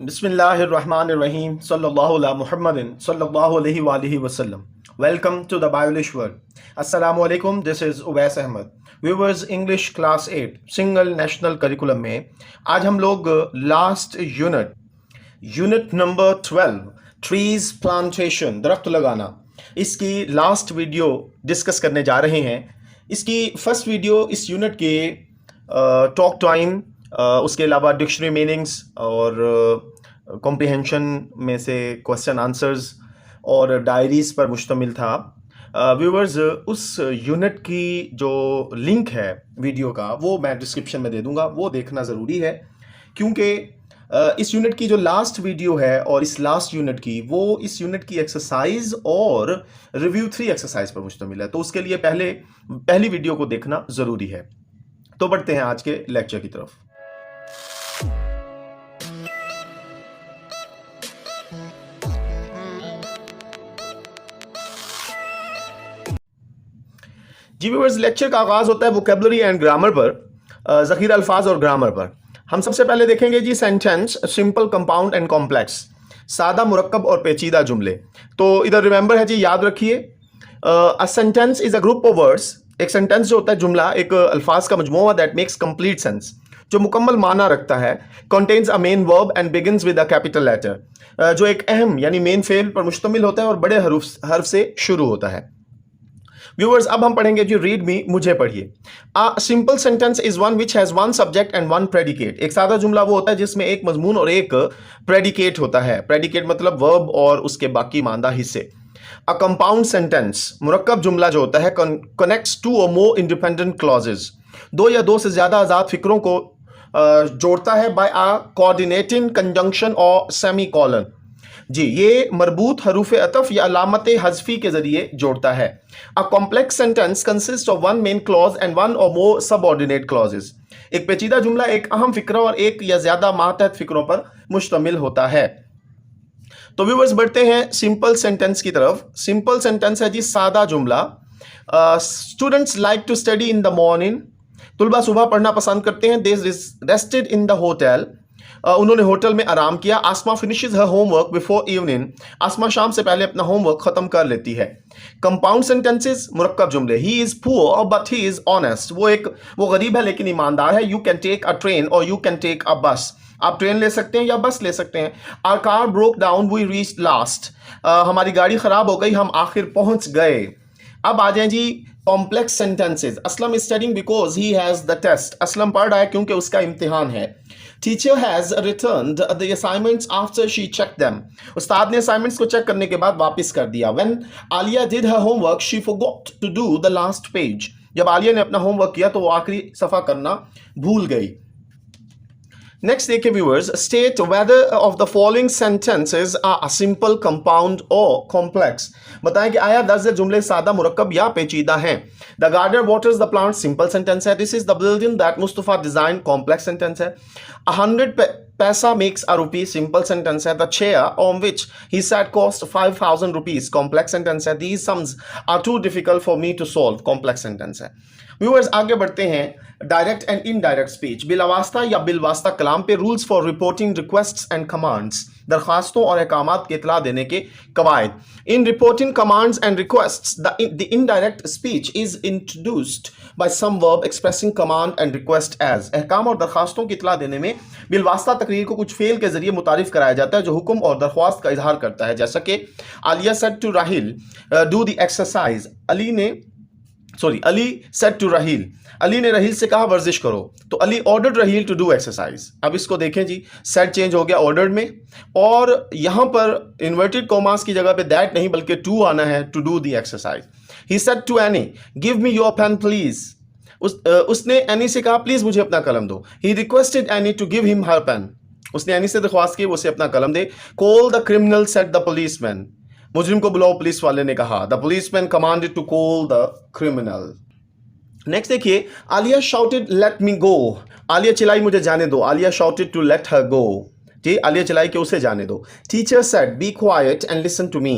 Bismillahirrahmanirrahim. Sallallahu ala Muhammadin. Sallallahu alayhi wa alihi wasallam. Welcome to the Biblish World. Assalamu alaikum. This is Uwais Ahmad. Viewers English Class 8 Single National Curriculum में आज हम लोग last unit number 12 trees plantation दरख्त लगाना इसकी last video discuss करने जा रहे हैं। इसकी फर्स्ट वीडियो इस यूनिट के टॉक टाइम उसके अलावा डिक्शनरी मीनिंग्स और कॉम्प्रिहेंशन में से क्वेश्चन आंसर्स और डायरीज पर मुश्तमिल था। व्यूअर्स उस यूनिट की जो लिंक है वीडियो का वो मैं डिस्क्रिप्शन में दे दूंगा, वो देखना ज़रूरी है क्योंकि इस यूनिट की जो लास्ट वीडियो है और इस लास्ट यूनिट की वो इस यूनिट की एक्सरसाइज और रिव्यू 3 एक्सरसाइज पर मुश्तमिल है, तो उसके लिए पहली वीडियो को देखना ज़रूरी है। तो बढ़ते हैं आज के लेक्चर की तरफ। जी व्यूअर्स, लेक्चर का आगाज होता है वोकैबुलरी एंड ग्रामर पर, ज़ख़ीरा अल्फाज और ग्रामर पर। हम सबसे पहले देखेंगे जी sentence, simple, compound and complex, सादा, मुरक्कब और पेचीदा जुमले। तो इधर रिमेंबर है जी, याद रखिए, a sentence is a group of words. एक सेंटेंस जो होता है जुमला एक अल्फाज का मजमूआ दैट मेक्स कंप्लीट सेंस, जो मुकम्मल माना रखता है। Contains a main verb and begins with a capital letter, जो एक अहम यानी मेन फेल पर मुश्तमिल होता है और बड़े हर्फ से शुरू होता है। व्यूअर्स अब हम पढ़ेंगे जी रीड मी, मुझे पढ़िए। A simple sentence is one which has one subject and one predicate. एक सादा जुमला वो होता है जिसमें एक मजमून और एक प्रेडिकेट होता है। प्रेडिकेट मतलब वर्ब और उसके बाकी मानदा हिस्से। अ कंपाउंड सेंटेंस, मुरक्कब जुमला जो होता है, कनेक्ट्स टू और मोर इंडिपेंडेंट क्लॉजेज, दो या दो से ज्यादा आजाद फिक्रों को जोड़ता है बाय अ कोऑर्डिनेटिंग कंजंक्शन और सेमी कॉलन। जी, ये मरबूत हरूफ अतफ या अलामत हज़फी के जरिए जोड़ता है। A complex sentence consist of one main clause and one और मोर सबऑर्डिनेट क्लॉजेस। एक पेचीदा जुमला एक अहम फिक्रा और एक या ज्यादा मातहत फिक्रों पर मुश्तमिल होता है। तो व्यूअर्स बढ़ते हैं सिंपल सेंटेंस की तरफ। सिंपल सेंटेंस है जी सादा जुमला। Students like to study in the morning. तुलबा सुबह पढ़ना पसंद करते हैं। They rested in the hotel. उन्होंने होटल में आराम किया। Asma finishes her homework before evening. Asma शाम से पहले अपना होमवर्क खत्म कर लेती है। कंपाउंड सेंटेंसेस, मुरक्कब जुमले। He is poor but he is honest. वो गरीब है लेकिन ईमानदार है। You can take a train और you can take a bus. आप ट्रेन ले सकते हैं या बस ले सकते हैं। Our car broke down, we reached last. हमारी गाड़ी खराब हो गई, हम आखिर पहुंच गए। अब आ जाए जी complex sentences. Aslam is studying because he has the test. Aslam पढ़ रहा है क्योंकि उसका इम्तिहान है। Teacher has returned the assignments after she check them. उस्ताद ने असाइनमेंट्स को चेक करने के बाद वापस कर दिया। When Aliya did her homework she forgot to do the last page. जब आलिया ने अपना होमवर्क किया तो वो आखिरी सफा करना भूल गई। नेक्स्ट देखिए viewers, state whether of the following sentences are simple, compound और कॉम्प्लेक्स। बताएं कि आया दर्ज जुमले सादा, मुरक्कब या पेचीदा हैं। The gardener waters the plant, simple sentence है। This is the building that Mustafa design, complex sentence है। 100 पैसा makes a rupee, simple sentence है। The chair on which he sat cost 5000 rupees, complex sentence है। These sums are too difficult for me to solve, complex sentence है। Viewers आगे बढ़ते हैं। Direct and indirect speech, बिलावास्ता या बिलवास्ता कलाम पे rules for reporting requests and commands, दरखास्तों और अहकामात की इतला देने के कवायद। In reporting commands and requests the indirect speech is introduced by some verb expressing command and request as. अहकाम और दरखास्तों की इतला देने में बिलवास्ता तकरीर को कुछ फेल के जरिए मुतारिफ कराया जाता है जो हुक्म और दरख्वास्त का इजहार करता है। जैसा कि Aliya said to Rahil do the exercise. Ali said to Rahil, Ali ने रहील से कहा वर्जिश करो। तो Ali ordered Rahil to do exercise. अब इसको देखें जी, सेड चेंज हो गया ऑर्डर्ड में, और यहां पर इन्वर्टेड कॉमास की जगह पे दैट नहीं बल्कि टू आना है, to do the exercise. He said to Annie give me your pen please. उसने एनी से कहा प्लीज मुझे अपना कलम दो। He requested Annie to give him her pen. उसने एनी से दरख्वास्त की वो उसे अपना कलम दे। Call the criminal said the policeman. मुजरिम को बुलाओ, पुलिस वाले ने कहा। The policeman commanded to call the criminal. Next देखिए, आलिया शाउटेड लेट मी गो। आलिया चिल्लाई मुझे जाने दो। Aliya shouted to let her go. जी, आलिया चिल्लाई कि उसे जाने दो। Teacher said be quiet and listen to me.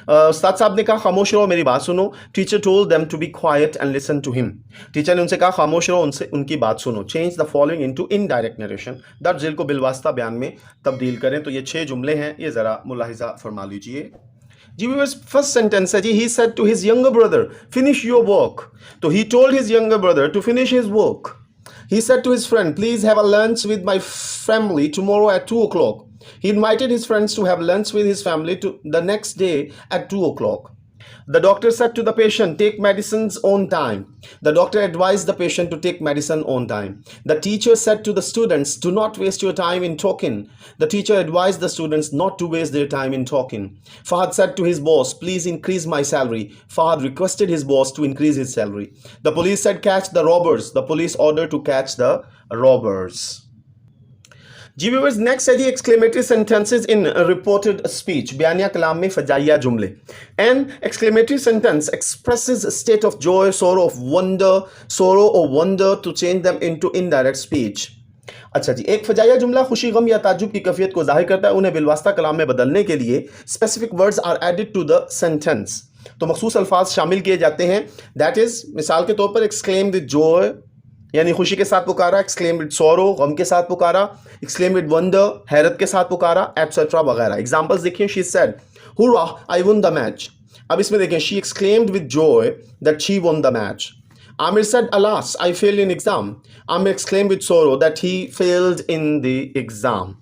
उस्ताद साहब ने कहा खामोश रहो, मेरी बात सुनो. Teacher told them to be quiet and listen to him. Teacher ने उनसे कहा खामोश रहो, उनसे उनकी बात सुनो. Change the following into indirect narration. दर्ज झेल को बिलवास्ता बयान में तब्दील करें. तो ये 6 जुमले हैं, ये ज़रा मुलाहिजा फरमा लीजिए. जी व्यूअर्स, फर्स्ट सेंटेंस है जी, he said to his younger brother finish your work. तो he told his younger brother to finish his work. He said to his friend, please have a lunch with my family tomorrow at 2 o'clock. He invited his friends to have lunch with his family the next day at 2 o'clock. The doctor said to the patient, take medicines on time. The doctor advised the patient to take medicine on time. The teacher said to the students, do not waste your time in talking. The teacher advised the students not to waste their time in talking. Fahad said to his boss, please increase my salary. Fahad requested his boss to increase his salary. The police said, catch the robbers. The police ordered to catch the robbers. जी viewers, next है जी exclamatory sentences in reported speech. बयानिया कलाम में फजाइया जुमले. An exclamatory sentence expresses state of joy, sorrow of wonder, sorrow और wonder to change them into indirect speech. अच्छा जी, एक फजाइया जुमला खुशी, गम या ताज्जुब की कैफियत को जाहिर करता है. उन्हें बिलवास्ता कलाम में बदलने के लिए specific words are added to the sentence. तो मखसूस अल्फाज शामिल किए जाते हैं. दैट इज, मिसाल के तौर पर एक्सक्लेम विद जॉय यानी खुशी के साथ पुकारा, एक्सक्लेम विद सोरो गम के साथ पुकारा, एक्सक्लेम विद वंडर हैरत के साथ पुकारा, एटसेट्रा वगैरह. एग्जांपल्स देखिए. She said hurrah I won the match. अब इसमें देखें, she exclaimed with joy that she won the match. Aamir said alas I failed in exam. Aamir exclaimed with sorrow that he failed in the exam.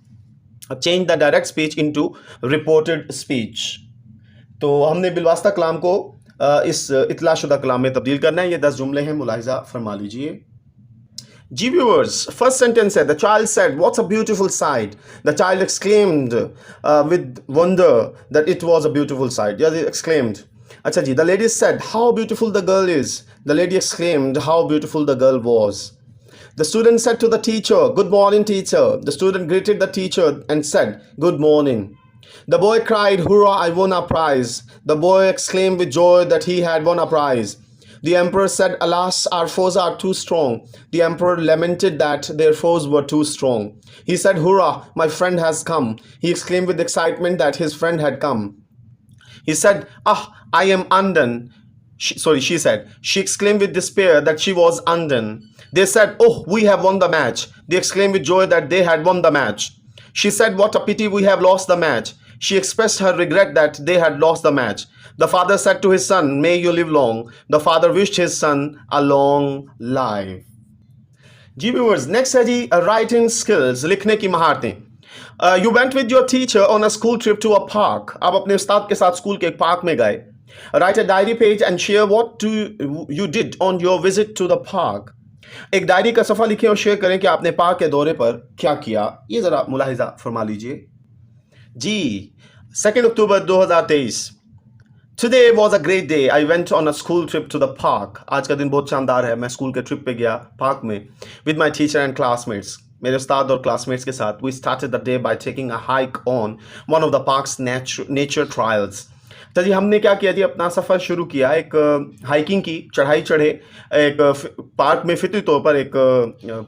Change the direct speech into reported speech. तो हमने बिलवास्ता कलाम को इस इतला शुदा कलाम में तब्दील करना है. ये 10 जुमले हैं, मुलाहिजा फरमा लीजिए. G viewers, first sentence said, the child said, what's a beautiful sight. The child exclaimed with wonder that it was a beautiful sight. Yeah, they exclaimed. Acha ji, the lady said, how beautiful the girl is. The lady exclaimed how beautiful the girl was. The student said to the teacher, good morning teacher. The student greeted the teacher and said, good morning. The boy cried, hurrah, I won a prize. The boy exclaimed with joy that he had won a prize. The emperor said, alas, our foes are too strong. The emperor lamented that their foes were too strong. He said, hurrah, my friend has come. He exclaimed with excitement that his friend had come. He said, ah, I am undone. She said. She exclaimed with despair that she was undone. They said, oh, we have won the match. They exclaimed with joy that they had won the match. She said, what a pity we have lost the match. She expressed her regret that they had lost the match. The father said to his son, may you live long. The father wished his son a long life. Ji viewers, next है जी writing skills, लिखने की महारतें. You went with your teacher on a school trip to a park. आप अपने उस्ताद के साथ school के एक park में गए. Write a diary page and share what you did on your visit to the park. एक डायरी का सफ़ा लिखें और शेयर करें कि आपने पार्क के दौरे पर क्या किया. ये ज़रा मुलाहिजा फरमा लीजिए. जी 2 अक्टूबर 2023. Today was a great day. I went on a school trip to the park. आज का दिन बहुत शानदार है. मैं स्कूल के ट्रिप पे गया पार्क में with my teacher and classmates. मेरे उस्ताद और क्लासमेट्स के साथ. We started the day by taking a hike on one of the park's nature trails. तो जी हमने क्या किया जी, अपना सफ़र शुरू किया. एक हाइकिंग की, चढ़ाई चढ़े. एक पार्क में फितरी तौर पर एक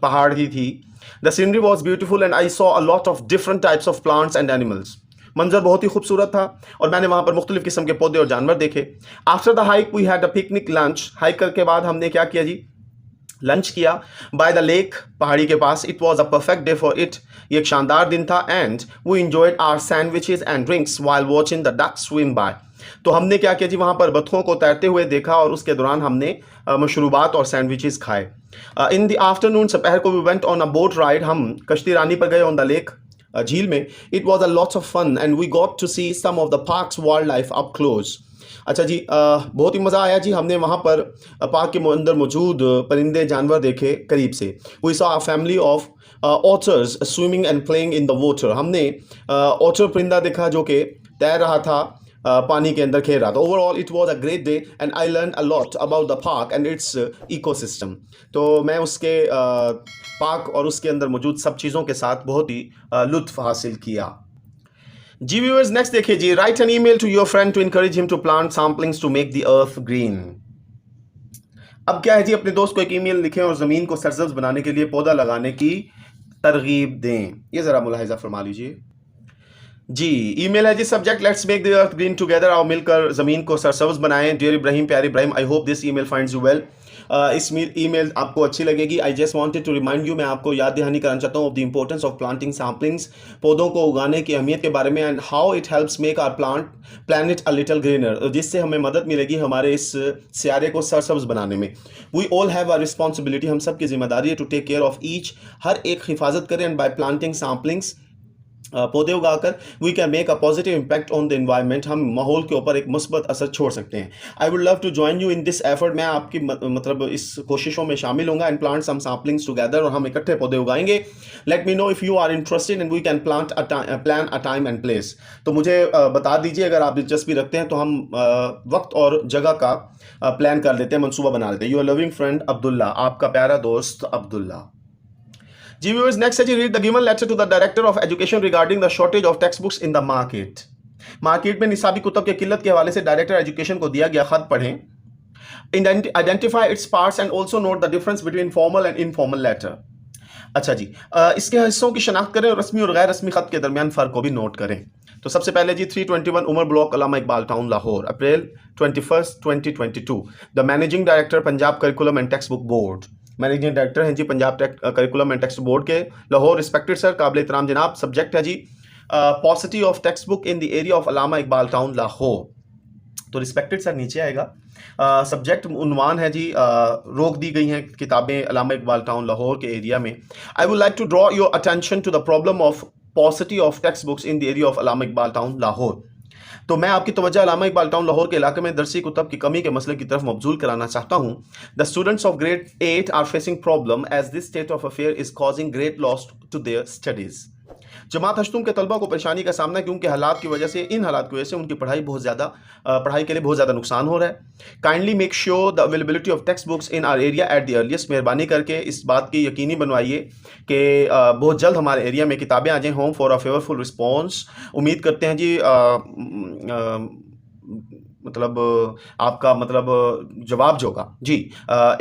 पहाड़ ही थी. The scenery was beautiful and I saw a lot of different types of plants and animals. मंजर बहुत ही खूबसूरत था और मैंने वहाँ पर मुख्तलिफ किस्म के पौधे और जानवर देखे. After the hike we had a picnic lunch. Hike करके बाद हमने क्या किया जी, लंच किया बाय द लेक, पहाड़ी के पास. It was a perfect day for it. ये एक शानदार दिन था. And we enjoyed our sandwiches and drinks while watching the duck swim by. तो हमने क्या किया जी, वहाँ पर बतखों को तैरते हुए देखा और उसके दौरान हमने मशरूबात और सैंडविचेस खाए. इन द आफ्टरनून, दोपहर को we went on a boat ride. हम कश्ती रानी पर गए ऑन द लेक, झील में. It was a lots of fun and we got to see some of the park's wildlife up close. अच्छा जी, बहुत ही मज़ा आया जी. हमने वहाँ पर पार्क के अंदर मौजूद परिंदे जानवर देखे करीब से. We saw a family of otters swimming and playing in the water. हमने ऑटर परिंदा देखा जो कि तैर रहा था, पानी के अंदर खेल रहा था. Overall it was a great day and I learn a lot about the park and it's ecosystem. तो मैं उसके पार्क और उसके अंदर मौजूद सब चीज़ों के साथ बहुत ही लुत्फ़ हासिल किया. जी व्यूअर्स, नेक्स्ट देखिए जी. Write an email to your friend to encourage him to plant samplings to make the earth green. अब क्या है जी, अपने दोस्त को एक ईमेल लिखें और ज़मीन को सरसब्ज बनाने के लिए पौधा लगाने की तरगीब दें. ये ज़रा मुलाहिजा फरमा लीजिए. जी, ईमेल है जी, subject let's make the earth green together, आओ मिलकर ज़मीन को सरसब्ज़ बनाएं। डियर इब्राहिम, प्यारे Ibrahim, I hope this email finds you well. इस ईमेल आपको अच्छी लगेगी। I just wanted to remind you, मैं आपको याद दहानी कराना चाहता हूँ of the importance of planting saplings, पौधों को उगाने की अहमियत के बारे में, and how it helps make our planet a little greener, जिससे हमें मदद मिलेगी हमारे इस सियारे को सरसब्ज़ बनाने में। We all have a responsibility, हम सब की जिम्मेदारी है to take care of each, हर एक हिफाजत करें, एंड बाय प्लांटिंग सैपलिंग्स, पौधे उगाकर we can make a positive impact on the environment, हम माहौल के ऊपर एक मुस्बत असर छोड़ सकते हैं। I would love to join you in this effort, मैं आपकी मतलब इस कोशिशों में शामिल होऊंगा, and plant some saplings together, और हम इकट्ठे पौधे उगाएंगे। Let me know if you are interested and we can plan a time and place, तो मुझे बता दीजिए अगर आप दिलचस्पी रखते हैं, तो हम वक्त और जगह का प्लान कर लेते हैं, मनसूबा बना लेते हैं। You are loving friend Abdullah, आपका प्यारा दोस्त अब्दुल्ला। जी व्यूअर्स, नेक्स्ट है जी, read the given letter to the director of education regarding the shortage of text books in the market. Market में निसाबी कुतब के किल्लत के हवाले से डायरेक्टर एजुकेशन को दिया गया खत पढ़ें। Identify its parts and also note the difference between formal and informal letter. अच्छा जी, इसके हिस्सों की शनाख्त करें और रस्मी और गैर रस्मी खत के दरमियान फ़र्क को भी नोट करें। तो सबसे पहले जी, 321 Umar block, Allama Iqbal town, Lahore, April 21, 2022। The managing director, Punjab curriculum and text book board, managing director हैं जी Punjab curriculum and text board के, लाहौर। रिस्पेक्टेड सर, काबिल एहतराम जनाब। सब्जेक्ट है जी paucity of text book in the area of Allama Iqbal town, Lahore. तो रिस्पेक्टेड सर नीचे आएगा। सब्जेक्ट उन्वान है जी रोक दी गई हैं किताबें अल्लामा इकबाल टाउन लाहौर के एरिया में। I would like to draw your attention to the problem of paucity of text books in the area of Allama Iqbal town, Lahore. तो मैं आपकी तवज्जो अल्लामा इकबाल टाउन लाहौर के इलाके में दरसी कुतब की कमी के मसले की तरफ मबजूल कराना चाहता हूँ। The students of grade 8 are facing problem as this state of affair is causing great loss to their studies. जमात हश्तुम के तलबा को परेशानी का सामना, क्योंकि हालात की वजह से, इन हालात की वजह से उनकी पढ़ाई के लिए बहुत ज़्यादा नुकसान हो रहा है। Kindly make sure the availability of text books in are area at the earliest, मेहरबानी करके इस बात की यकीनी बनवाइए कि बहुत जल्द हमारे एरिया में किताबें आ जाएँ। होम फॉर अ फेवरफुल रिस्पॉन्स, उम्मीद करते हैं जी मतलब आपका मतलब जवाब जो होगा जी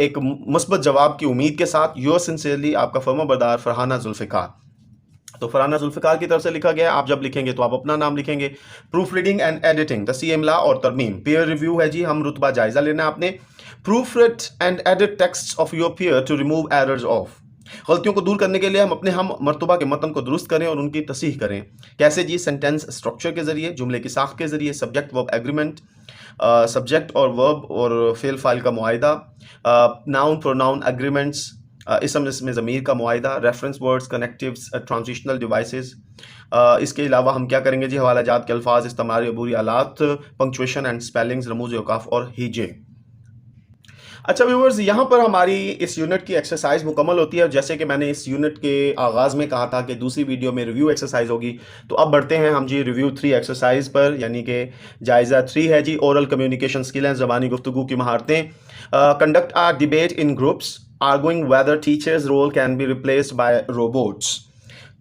एक मुस्बत जवाब की उम्मीद के साथ। योर सिंसियरली, आपका फर्माबरदार फरहाना जुल्फ़िकार। तो फरहाना जुल्फ़िकार की तरफ से लिखा गया है। आप जब लिखेंगे तो आप अपना नाम लिखेंगे। Proof reading and editing, Taseem ला और तरमीम। पीयर रिव्यू है जी, हम रुतबा जायजा लेना है आपने। Proofread and edit text of your peer to remove errors of, गलतियों को दूर करने के लिए हम मर्तबा के मतन को दुरुस्त करें और उनकी तसीह करें। कैसे जी? सेंटेंस स्ट्रक्चर के जरिए, जुमले की साख के जरिए, सब्जेक्ट वर्ब एग्रीमेंट, सब्जेक्ट और वर्ब और फेल फाइल का मुआहिदा, नाउन प्रोनाउन एग्रीमेंट्स, इसम इसमें ज़मीर का मुआहिदा, reference words, connectives, transitional devices. इसके अलावा हम क्या करेंगे जी? हवाला जात के अल्फाज, इस्तेमाल अबूरी आलात, पंक्चुएशन एंड स्पेलिंग्स, रमूज औकाफ और हीजे। अच्छा व्यूअर्स, यहाँ पर हमारी इस यूनिट की एक्सरसाइज मुकम्मल होती है। जैसे कि मैंने इस यूनिट के आगाज़ में कहा था कि दूसरी वीडियो में रिव्यू एक्सरसाइज होगी, तो अब बढ़ते हैं हम जी रिव्यू 3 एक्सरसाइज पर, यानी कि जायज़ा 3 है जी, ओरल कम्युनिकेशन स्किल हैं, ज़बानी गुफ्तगू की महारतें। Conduct a debate in groups, arguing whether teachers role can be replaced by robots.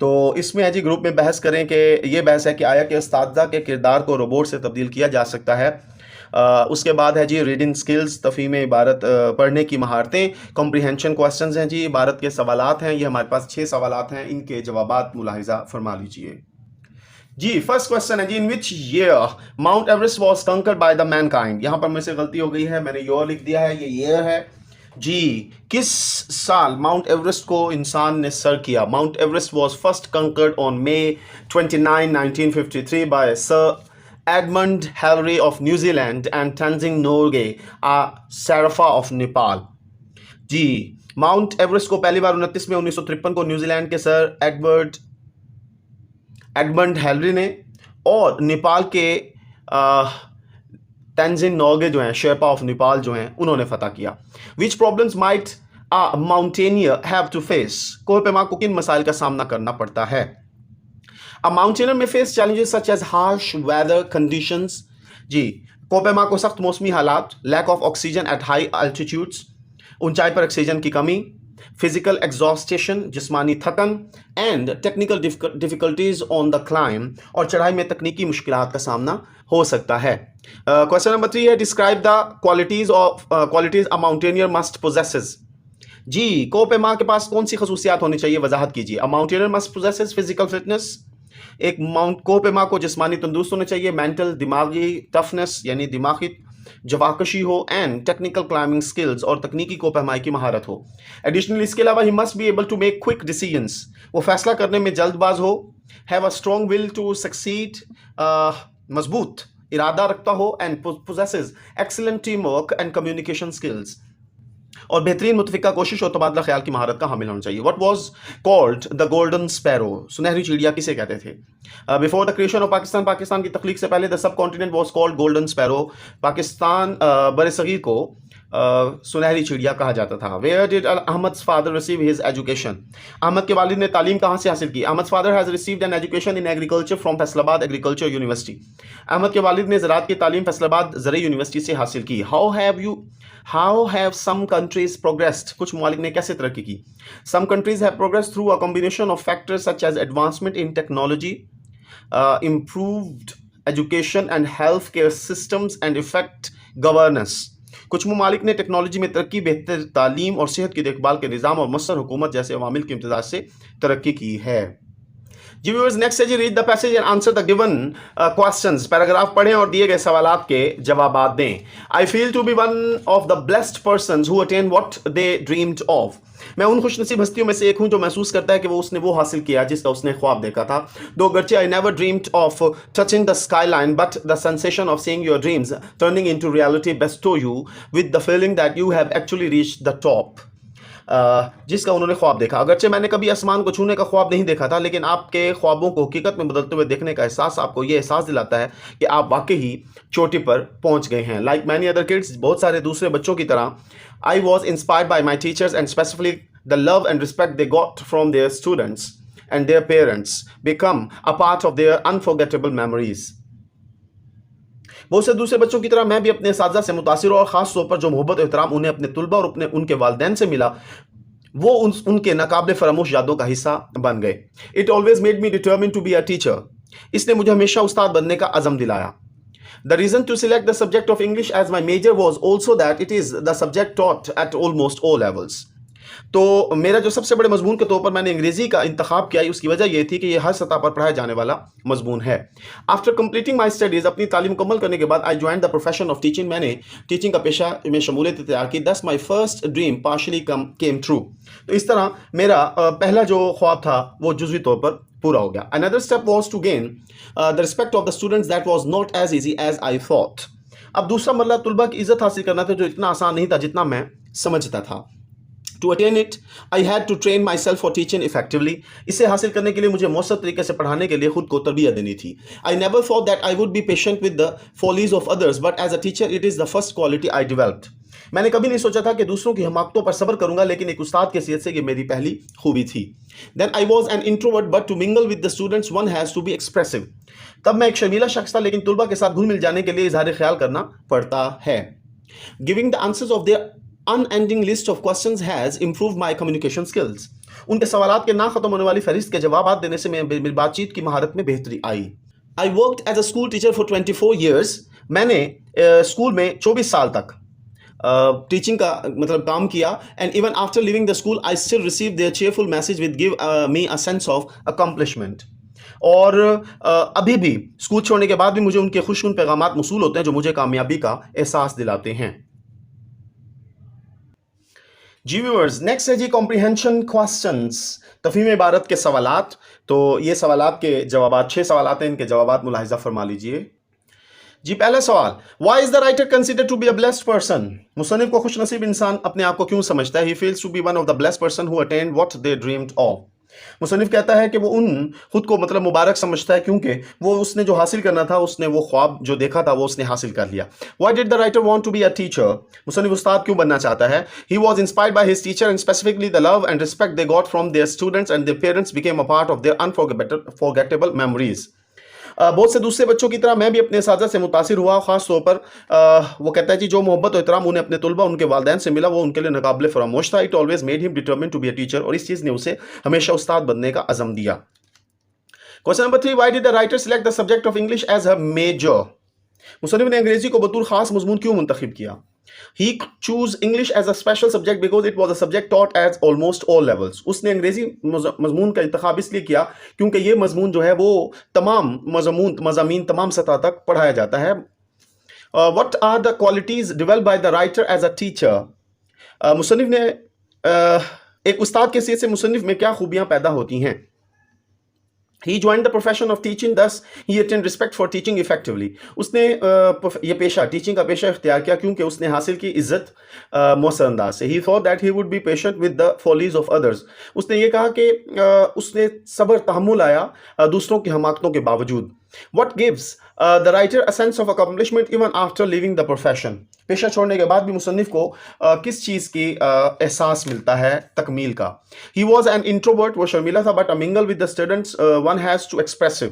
तो इसमें है जी ग्रुप में बहस करें कि ये बहस है कि आया कि उस्तादा के किरदार को रोबोट से तब्दील किया जा सकता है। उसके बाद है जी रीडिंग स्किल्स, तफ़हीम इबारत, पढ़ने की महारतें। कॉम्प्रीहेंशन क्वेश्चंस हैं जी, इबारत के सवालात हैं। ये हमारे पास 6 सवालात हैं, इनके जवाबात मुलाहिजा फरमा लीजिए। जी फर्स्ट क्वेश्चन है जी, in which year mount Everest was conquered by the mankind. यहाँ पर मुझसे गलती हो गई है, मैंने ईयर लिख दिया है, ये ईयर है जी। किस साल माउंट एवरेस्ट को इंसान ने सर किया? Mount Everest was first conquered on May 29, 1953 by sir Edmund Hillary of New Zealand and Tenzing Norgay, a Sarafa of Nepal। जी, माउंट एवरेस्ट को पहली बार 29 में 1953 को न्यूजीलैंड के सर एडमंड हेलरी ने और नेपाल के तेंजिन नोगे जो हैं, शेरपा ऑफ नेपाल जो हैं, उन्होंने फतह किया। Which problems might a mountaineer have to face, कोह पेमा को किन मसाइल का सामना करना पड़ता है? A mountaineer may face challenges such as harsh weather conditions। जी, कोपेमा को सख्त मौसमी हालात, lack of oxygen at high altitudes, ऊंचाई पर ऑक्सीजन की कमी, फिजिकल एग्जॉस्टेशन, जिस्मानी थकन, and technical difficulties on the climb, और चढ़ाई में तकनीकी मुश्किलात का सामना हो सकता है। क्वेश्चन नंबर 3 है, describe the qualities a mountaineer must possesses. जी, कोपेमा के पास कौन सी खसूसियात होनी चाहिए? वजाहत कीजिए। A mountaineer must possesses physical fitness, एक माउंट कोपेमा को जिस्मानी तंदुरुस्त होना चाहिए, मेंटल दिमागी टफनेस यानी दिमागी जवाकशी हो, एंड टेक्निकल क्लाइंबिंग स्किल्स और तकनीकी कोपहमाई की महारत हो। एडिशनली इसके अलावा he must be able to make quick decisions, वो फैसला करने में जल्दबाज हो, have a strong will to succeed, मजबूत इरादा रखता हो, and possesses excellent team work and communication skills, और बेहतरीन मुतफिका कोशिश और तबादला ख्याल की महारत का हामिल होना चाहिए। What was called the golden sparrow, सुनहरी चिड़िया किसे कहते थे? Before the creation of Pakistan, Pakistan की तख्लीक से पहले the subcontinent was called golden sparrow, Pakistan बरसगीर को सुनहरी चिड़िया कहा जाता था। Where did Ahmad's father receive his education, Ahmad के वालिद ने तालीम कहाँ से हासिल की? Ahmad father has received an education in agriculture from Faisalabad agriculture university, Ahmad के वालिद ने ज़राअत की तालीम फैसलाबाद ज़रई यूनिवर्सिटी से हासिल की। How have some countries progressed, कुछ ममालिक ने कैसे तरक्की की? Some countries have progressed through a combination of factors such as advancement in technology, improved education and health care systems and effect governance. कुछ ममालिक ने टेक्नोलॉजी में तरक्की, बेहतर तालीम और सेहत की देखभाल के निज़ाम और मस्तर हुकूमत जैसे अवामिल के इम्तजाज से तरक्की की है। जी व्यूअर्स, नेक्स्ट है जी, read the passage and answer the given questions, paragraph पढ़ें और दिए गए सवालात के जवाब दें। I feel to be one of the blessed persons who attain what they dreamed of, मैं उन खुशनसीब हस्तियों में से एक हूं जो महसूस करता है कि उसने वो हासिल किया जिसका उसने ख्वाब देखा था। दो गर्चे I never dreamed of touching the skyline, but the sensation of seeing your dreams turning into reality bestows you with the feeling that you have actually reached the top, जिसका उन्होंने ख्वाब देखा। अगरचे मैंने कभी आसमान को छूने का ख्वाब नहीं देखा था, लेकिन आपके ख्वाबों को हकीकत में बदलते हुए देखने का एहसास आपको ये एहसास दिलाता है कि आप वाकई ही चोटी पर पहुंच गए हैं। लाइक मैनी अदर किड्स, बहुत सारे दूसरे बच्चों की तरह, I was inspired by my teachers and specifically the love and respect they got from their students and their parents become a part of their unforgettable memories. बहुत से दूसरे बच्चों की तरह मैं भी अपने साथी से मुतासिर हूं, और ख़ास तौर पर जो मोहब्बत और एहतराम उन्हें अपने तुलबा और उनके वालिदैन से मिला, वो उनके नाकाबिले फरामोश यादों का हिस्सा बन गए। It always made me determine to be a teacher, इसने मुझे हमेशा उस्ताद बनने का अज़म दिलाया। The reason to select the subject of English as my major was also that it is the subject taught at almost all levels. तो मेरा जो सबसे बड़े मजमून के तौर पर मैंने अंग्रेजी का इंतखाब किया, उसकी वजह यह थी कि यह हर सतह पर पढ़ाया जाने वाला मजमून है। आफ्टर कंप्लीटिंग माई स्टडीज़, अपनी तालीम मुकम्मल करने के बाद, I join the profession of teaching, मैंने टीचिंग का पेशा में शमूलियत तैयार की। दस my first dream partially came true, तो इस तरह मेरा पहला जो ख्वाब था वो जुज़वी तौर पर पूरा हो गया। Another step was to gain the respect of the students that was not as easy as I thought. अब दूसरा मरला तुलबा की इज्जत हासिल करना था जो इतना आसान नहीं था जितना मैं समझता था। To attain it, I had to train myself for teaching effectively. इसे हासिल करने के लिए मुझे मौसर तरीके से पढ़ाने के लिए खुद को तरबियत देनी थी। I never thought that I would be patient with the follies of others, but as a teacher, it is the first quality I developed. मैंने कभी नहीं सोचा था कि दूसरों की हमाकतों पर सब्र करूंगा, लेकिन एक उस्ताद की हैसियत से ये मेरी पहली खूबी थी। Then I was an introvert, but to mingle with the students, one has to be expressive. तब मैं एक शर्मीला शख्स था, लेकिन तुलबा के साथ घुल मिल जाने के लिए इजहार ख्याल करना पड़ता है। Giving the answers of their unending list of questions has improved my communication skills. उनके सवालात के ना खत्म होने वाली फहरिस्त के जवाब देने से मेरी बातचीत की महारत में बेहतरी आई। I worked as a school teacher for 24 years. मैंने स्कूल में 24 साल तक टीचिंग का मतलब काम किया। And even after living the school I still receive there cheerful message with give me a sense of accomplishment. और अभी भी स्कूल छोड़ने के बाद भी मुझे उनके खुशकुन पैगामात मौसूल होते हैं जो मुझे कामयाबी का एहसास दिलाते हैं। जी व्यूअर्स, नेक्स्ट है जी कॉम्प्रिहेंशन क्वेश्चंस, तफहीम इबारत के सवालात। तो ये सवालात के जवाबात 6 सवालात हैं, इनके जवाबात मुलाहिजा फरमा लीजिए। जी पहला सवाल, why is the writer considered to be a blessed person? मुसन्निफ को खुशनसीब इंसान अपने आप को क्यों समझता है? He feels to be one of the blessed person who attend what they dreamed of. मुसन्निफ कहता है कि वो खुद को मतलब मुबारक समझता है क्योंकि वो उसने जो हासिल करना था, उसने वो ख्वाब जो देखा था वो उसने हासिल कर लिया। Why did the writer want to be a teacher? मुसन्निफ उस्ताद क्यों बनना चाहता है? He was inspired by his teacher and specifically the love and respect they got from their students and their parents became a part of their unforgettable memories. बहुत से दूसरे बच्चों की तरह मैं भी अपने साथी से मुतासिर हुआ, ख़ास तौर पर वो कहता है कि जो मोहब्बत और एहतराम उन्हें अपने तुलबा उनके वालिदैन से मिला वो उनके लिए नाकाबिले फरामोश था। It always made him determine to be a teacher, और इस चीज़ ने उसे हमेशा उस्ताद बनने का अज़म दिया। Question number 3, why did the writer select the subject of English as a major? मुसन्निफ ने अंग्रेजी को बतौर खास मजमून क्यों मुंतखब किया? He choose English as a special subject because it was a subject taught at almost all levels. उसने अंग्रेजी मजमून का इंतखाब इसलिए किया क्योंकि ये मजमून जो है वो तमाम मजामीन तमाम सतह तक पढ़ाया जाता है. What are the qualities developed by the writer as a teacher? मुसन्निफ ने एक उस्ताद की हैसियत से मुसन्निफ में क्या खूबियां पैदा होती हैं? He joined the profession of teaching, thus he attained respect for teaching effectively. उसने ये पेशा टीचिंग का पेशा इख्तियार किया क्योंकि उसने हासिल की इज्जत मौसर अंदाज से. He thought that he would be patient with the follies of others. उसने ये कहा कि उसने सब्र तहम्मुल आया दूसरों की हमाकतों के बावजूद. What gives the writer a sense of accomplishment even after leaving the profession? पेशा छोड़ने के बाद भी मुसन्निफ को किस चीज़ की एहसास मिलता है तकमील का? He was an introvert, वो शर्मीला था, but a mingle with the students one has to expressive.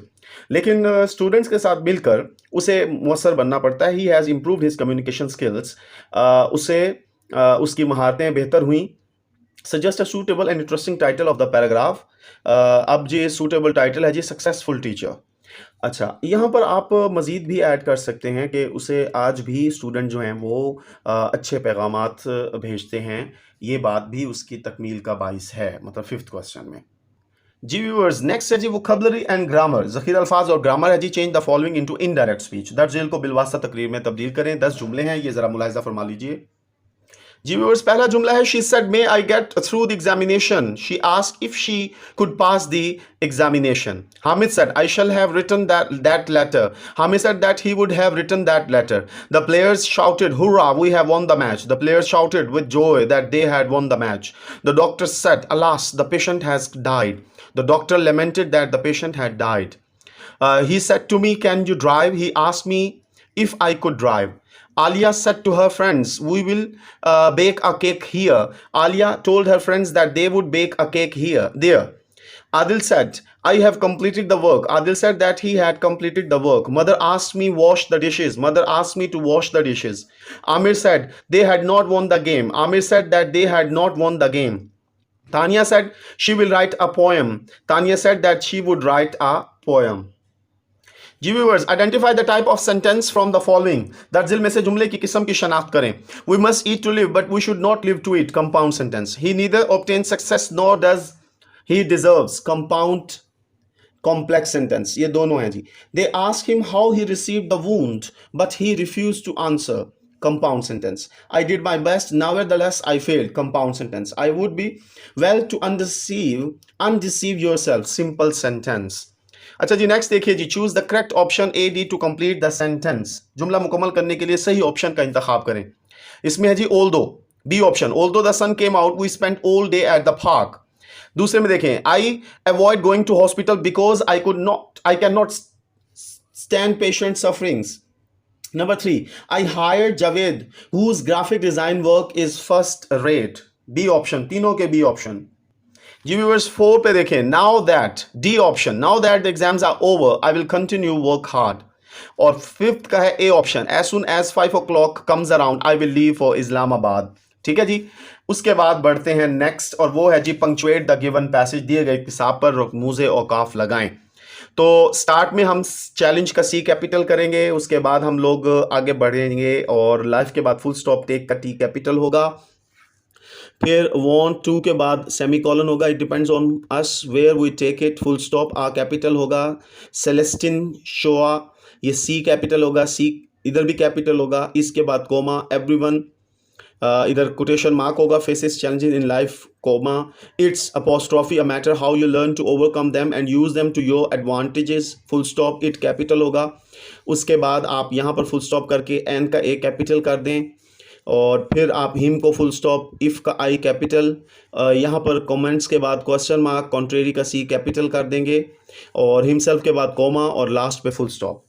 लेकिन स्टूडेंट्स के साथ मिलकर उसे मुअस्सर बनना पड़ता है. He has improved his communication skills. उसे उसकी महारतें बेहतर हुई. Suggest a suitable and interesting title of the paragraph. अब ये suitable title है जी सक्सेसफुल टीचर. अच्छा, यहाँ पर आप मज़ीद भी ऐड कर सकते हैं कि उसे आज भी स्टूडेंट जो हैं वो अच्छे पैगामात भेजते हैं. ये बात भी उसकी तकमील का बाइस है, मतलब 5th क्वेश्चन में. जी व्यूअर्स, नेक्स्ट है जी वोकैबुलरी एंड ग्रामर. ज़ख़ीर अल्फाज और ग्रामर है जी. Change the following into indirect speech. दर्ज झेल को बिलवास्ता तकरीर में तब्दील करें. 10 जुमले हैं, ये ज़रा मुलाहिज़ा फरमा लीजिए. जी व्यूअर्स, पहला जुमला है she said may I get through the examination. She asked if she could pass the examination. Hamid said I shall have written that letter. Hamid said that he would have written that letter. The players shouted, "Hurrah, we have won the match." The players shouted with joy that they had won the match. The doctor said, "Alas, the patient has died." The doctor lamented that the patient had died. He said to me, "Can you drive?" He asked me if I could drive. Alia said to her friends, "We will bake a cake here." Alia told her friends that they would bake a cake there. Adil said, "I have completed the work." Adil said that he had completed the work. Mother asked me wash the dishes. Mother asked me to wash the dishes. Amir said they had not won the game. Amir said that they had not won the game. Tanya said she will write a poem. Tanya said that she would write a poem. जी viewers, identify the type of sentence from the following. दर्जिल में से जुमले की किस्म की शनाख्त करें. We must eat to live but we should not live to eat. Compound sentence. He neither obtain success nor does he deserves. Compound complex sentence. ये दोनों हैं जी. They ask him how he received the wound but he refused to answer. Compound sentence. I did my best, nevertheless I failed. Compound sentence. I would be well to undeceive yourself. Simple sentence. अच्छा जी, next देखिए जी. Choose the correct option A D to complete the sentence. जुमला मुकम्मल करने के लिए सही ऑप्शन का इंतखाब करें. इसमें है जी although. B option. Although the sun came out we spent all day at the park. दूसरे में देखें, I avoid going to hospital because I can not stand patient sufferings. Number 3, I hired Javed, whose graphic design work is first rate. B option. तीनों के B option. जी viewers, 4 पे देखें. Now that, D option. Now that the exams are over, I will continue work hard. और 5th का है A option. As soon as 5 o'clock comes around, I will leave for Islamabad. ठीक है जी. उसके बाद बढ़ते हैं नेक्स्ट, और वो है जी पंक्चुएट द गिवन पैसेज. दिए गए किताब पर रकमूज़े औकाफ लगाएं. तो स्टार्ट में हम चैलेंज का सी कैपिटल करेंगे, उसके बाद हम लोग आगे बढ़ेंगे और लाइफ के बाद फुल स्टॉप टेक का टी कैपिटल होगा. फिर वॉन्ट टू के बाद सेमी कॉलन होगा. It depends on us where we take it. Full stop a capital होगा. सेलेस्टिन शोआ, ये सी कैपिटल होगा. सी इधर भी कैपिटल होगा. इसके बाद कोमा. एवरीवन इधर कोटेशन मार्क होगा. Faces challenges in life, comma. It's apostrophe, a matter how you learn to overcome them and use them to your advantages. Full stop it capital होगा. उसके बाद आप यहाँ पर फुल स्टॉप करके N का ए कैपिटल कर दें, और फिर आप हिम को फुल स्टॉप, इफ़ का आई कैपिटल. यहाँ पर कमेंट्स के बाद क्वेश्चन मार्क, कॉन्ट्रेरी का सी कैपिटल कर देंगे, और हिमसेल्फ के बाद कोमा, और लास्ट पे फुल स्टॉप.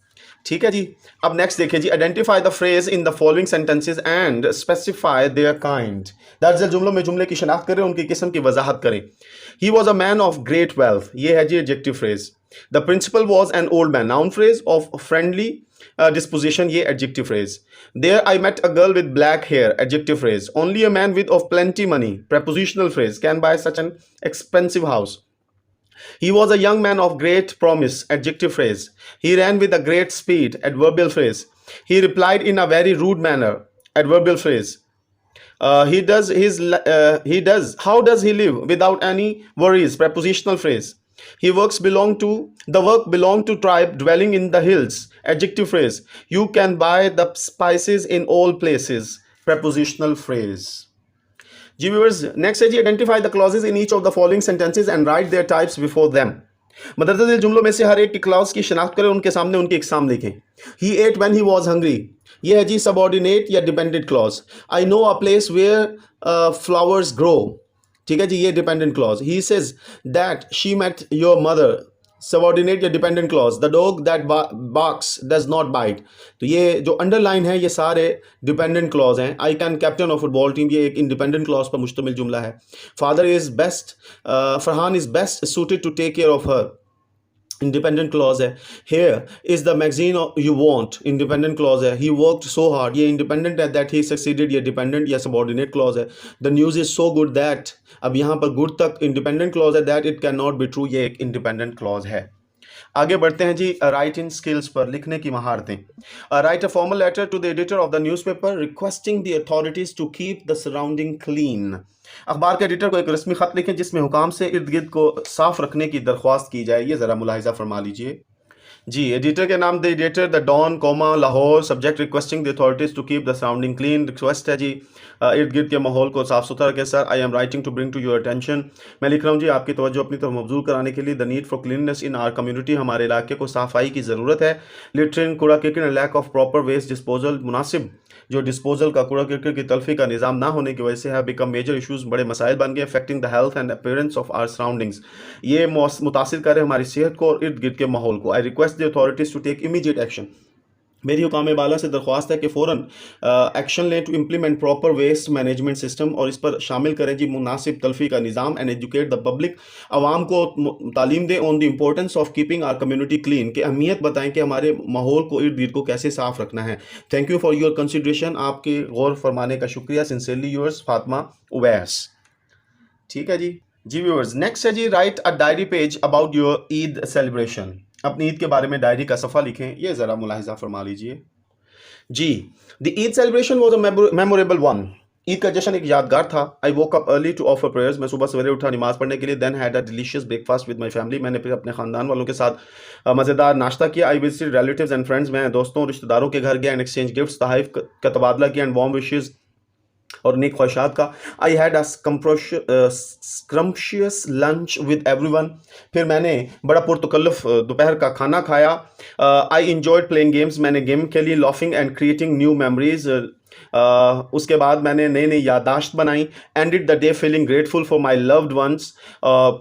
ठीक है जी. अब नेक्स्ट देखिए जी. Identify the phrase in the following sentences and specify their kind. दर्ज जुमलों में जुमले की शनाख्त करें, उनकी किस्म की वजाहत करें. He was a man of great wealth. ये है जी adjective phrase. The principal was an old man. Noun phrase. Of friendly disposition, ये adjective phrase. There I met a girl with black hair, adjective phrase. Only a man with of plenty money, prepositional phrase, can buy such an expensive house. He was a young man of great promise, adjective phrase. He ran with a great speed, adverbial phrase. He replied in a very rude manner, adverbial phrase. He does. How does he live? Without any worries. Prepositional phrase. He works belong to the work belong to tribe dwelling in the hills. Adjective phrase. You can buy the spices in all places. Prepositional phrase. Ji viewers, next है जी identify the clauses in each of the following sentences and write their types before them. मदरसा दिल जुमलों में से हर एक की clause की शनाख्त करें, उनके सामने उनकी एग्जाम लिखें. He ate when he was hungry. ये है जी सबऑर्डिनेट या dependent clause. I know a place where flowers grow. ठीक है जी, ये dependent clause. He says that she met your mother. Subordinate या dependent clause. The dog that barks does not bite. तो ये जो अंडरलाइन है ये सारे डिपेंडेंट क्लॉज हैं. I can captain of football team, ये एक इंडिपेंडेंट क्लॉज पर मुश्तमिल जुमला है. Father is best, Farhan is best suited to take care of her. Independent clause है. Here is the magazine you want. Independent clause है. He worked so hard. ये independent है. दैट ही सक्सीडेड, ये dependent या सबऑर्डिनेट क्लॉज है. The news is so good that, अब यहाँ पर गुड तक इंडिपेंडेंट क्लॉज है. That it can not be true, ये एक इंडिपेंडेंट क्लॉज है. आगे बढ़ते हैं जी राइटिंग स्किल्स पर, लिखने की महारतें. Write a formal letter to the editor of the newspaper requesting the authorities to keep the surrounding clean. अखबार के एडिटर को एक रस्मी खत लिखें जिसमें हुकाम से इर्द गिर्द को साफ रखने की दरख्वास्त की जाए. ये ज़रा मुलाहिजा फरमा लीजिए जी. एडिटर के नाम the editor, the Dawn, comma, Lahore. Subject requesting the authorities to keep the surrounding clean. Request है जी इर्द गिर्द के माहौल को साफ सुथरा रखें. Sir I am writing to bring to your attention. मैं लिख रहा हूँ जी आपकी तवज्जो अपनी तरफ मबजूल कराने के लिए. The need for cleanness in our community, हमारे इलाके को सफाई की ज़रूरत है. लिटरिंग, कूड़ा करकट, lack of proper waste disposal, मुनासिब जो डिस्पोजल का कूड़ा करकट की तलफी का निज़ाम ना होने की वजह से है बिकम मेजर इशूज़, बड़े मसाइल बन गए. Affecting the health and appearance of our surroundings, ये मुतासिर करे हमारी सेहत को और इर्द गिर्द के माहौल को. I request the authorities to take immediate action. मेरी हुकाम बाला से दरख्वास्त है कि फ़ौरन एक्शन लें to implement proper waste management system, और इस पर शामिल करें जी मुनासिब तलफी का निज़ाम. एंड एजुकेट द पब्लिक, आवाम को तालीम दें on the importance of keeping our community clean, कि अहमियत बताएं कि हमारे माहौल को इर्द गिर्द को कैसे साफ़ रखना है. Thank you for your consideration, आपके गौर फरमाने का शुक्रिया. Sincerely yours Fatima Uwais. ठीक है जी व्यूअर्स, नेक्स्ट है जी write a diary page about your Eid celebration. अपनी ईद के बारे में डायरी का सफ़ा लिखें. ये ज़रा मुलाहिजा फरमा लीजिए जी. The Eid celebration was a memorable one. Eid का जश्न एक यादगार था. I woke up early to offer prayers, मैं सुबह सवेरे उठा नमाज पढ़ने के लिए. Then had a delicious breakfast with my family, मैंने फिर अपने खानदान वालों के साथ मज़ेदार नाश्ता किया. I visited relatives and friends, मैं दोस्तों रिश्तेदारों के घर गया. एंड एक्सचेंज गिफ्ट्स, तहाइफ का तबादला किया. एंड वार्म विशेज़ और नेक ख्वाहिशात का. I had a scrumptious lunch with everyone, फिर मैंने बड़ा पुरतकल्लुफ़ दोपहर का खाना खाया. आई इंजॉयड प्लेइंग गेम्स, मैंने गेम खेली. Laughing and creating new memories, उसके बाद मैंने नई नई यादाश्त बनाई. Ended the day feeling grateful for my loved ones,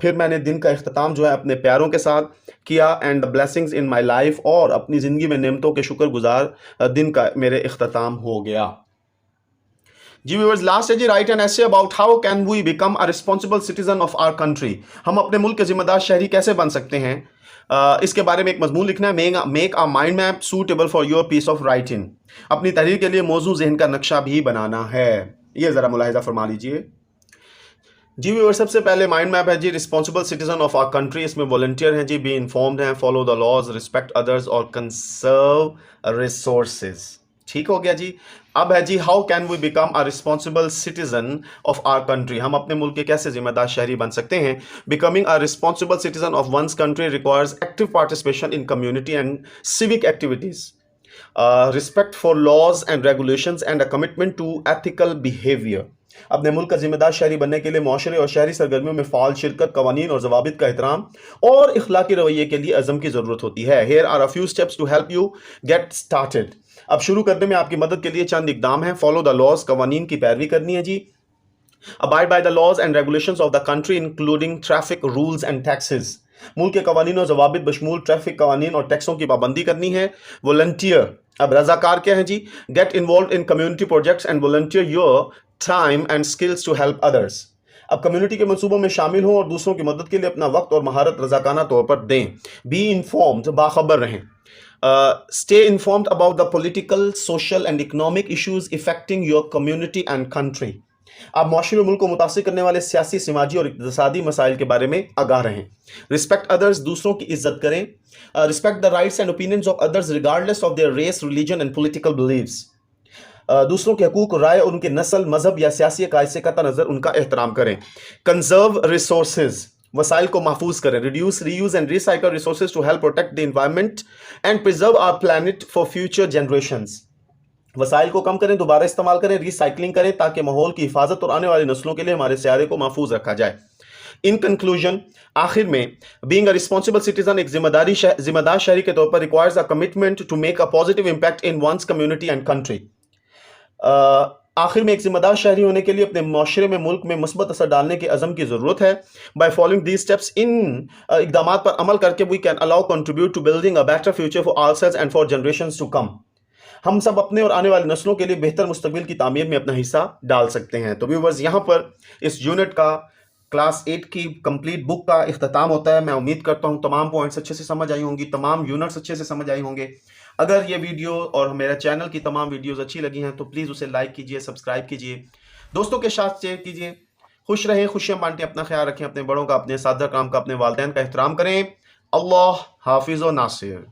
फिर मैंने दिन का इख्तिताम जो है अपने प्यारों के साथ किया. And the blessings in my life, और अपनी ज़िंदगी में नेमतों के शुक्रगुजार दिन का मेरे इख्तिताम हो गया. जी व्यूअर्स, लास्ट है जी write an essay about how can we become a responsible citizen of our country. हम अपने मुल्क के जिम्मेदार शहरी कैसे बन सकते हैं, इसके बारे में एक मजमून लिखना है. Make a mind map suitable for your piece of writing, अपनी तहरीर के लिए मौजू जहन का नक्शा भी बनाना है. ये ज़रा मुलाहिजा फरमा लीजिए जी व्यूअर्स. सबसे पहले माइंड मैप है जी responsible citizen of our country. इसमें वॉलंटियर हैं जी, बी इन्फॉर्म्ड हैं, follow the laws, respect others और कंजर्व रिसोर्सेज. ठीक हो गया जी. अब है जी how can we become a responsible citizen of our country, हम अपने मुल्क के कैसे जिम्मेदार शहरी बन सकते हैं. Becoming a responsible citizen of one's country requires active participation in community and civic activities, respect for laws and regulations and a commitment to ethical behaviour. अपने मुल्क का जिम्मेदार शहरी बनने के लिए माशरे और शहरी सरगर्मियों में फ़ाल शिरकत, कवानीन और जवाबित का एहतराम और इखलाकी रवैये के लिए अज़म की ज़रूरत होती है. Here are a few steps to help you get started. अब शुरू करने में आपकी मदद के लिए चंद इकदाम हैं. फॉलो द लॉज, कवानीन की पैरवी करनी है जी. Abide by the laws and regulations of the country including traffic rules and taxes, मुल्क के कवानीन और जवाबित बशमूल ट्रैफिक कवानीन और टैक्सों की पाबंदी करनी है. वॉलंटियर, अब रजाकार क्या है जी. Get involve in community projects and volunteer your time and skills to help others. अब कम्युनिटी के मंसूबों में शामिल हों और दूसरों की मदद के लिए अपना वक्त और महारत रजाकाना तौर पर दें. बी इन्फॉर्म्ड, बाखबर रहें. Stay informed about the political, social and economic issues affecting your community and country. आप माशरे मुल्क को मुतासिर करने वाले सियासी, समाजी और इक़्तिसादी मसाइल के बारे में आगाह रहें. रिस्पेक्ट अदर्स, दूसरों की इज्जत करें. Respect the rights and opinions of others regardless of their race, religion and political beliefs. दूसरों के हकूक, राय और उनके नस्ल, मजहब या सियासी अकायद से कतई नज़र उनका एहतराम करें। कंजर्व रिसोर्सेज, वसाइल को महफूज करें। Reduce, reuse and recycle resources to help protect the environment and preserve our planet for future generations. वसाइल को कम करें, दोबारा इस्तेमाल करें, रिसाइकलिंग करें ताकि माहौल की हिफाजत और आने वाली नस्लों के लिए हमारे सियारे को महफूज रखा जाए। इन कंक्लूजन, आखिर में, बीइंग अ रिस्पॉन्सिबल सिटीजन, एक जिम्मेदार शहरी के तौर पर requires a commitment to make a positive impact in one's community and country. आखिर में, एक जिम्मेदार शहरी होने के लिए अपने माशरे में, मुल्क में मुस्बत असर डालने के अज़म की ज़रूरत है। बाय फॉलोइंग दीज स्टेप्स, इन इकदामात पर अमल करके we can allow contribute to building a better future for ourselves and for generations to come. हम सब अपने और आने वाली नस्लों के लिए बेहतर मुस्तकबिल की तामीर में अपना हिस्सा डाल सकते हैं। तो व्यूवर्स, यहाँ पर इस यूनिट का क्लास 8 की कंप्लीट बुक का इख्तिताम होता है। मैं उम्मीद करता हूँ तमाम पॉइंट्स अच्छे से समझ आई होंगी, तमाम यूनिट्स अच्छे से समझ आई होंगे। अगर ये वीडियो और मेरा चैनल की तमाम वीडियोस अच्छी लगी हैं तो प्लीज़ उसे लाइक कीजिए, सब्सक्राइब कीजिए, दोस्तों के साथ शेयर कीजिए। खुश रहें, खुशियाँ बांटें, अपना ख्याल रखें, अपने बड़ों का, अपने सादा काम का, अपने वालिदैन का एहतराम करें। अल्लाह हाफिज़ व नासिर।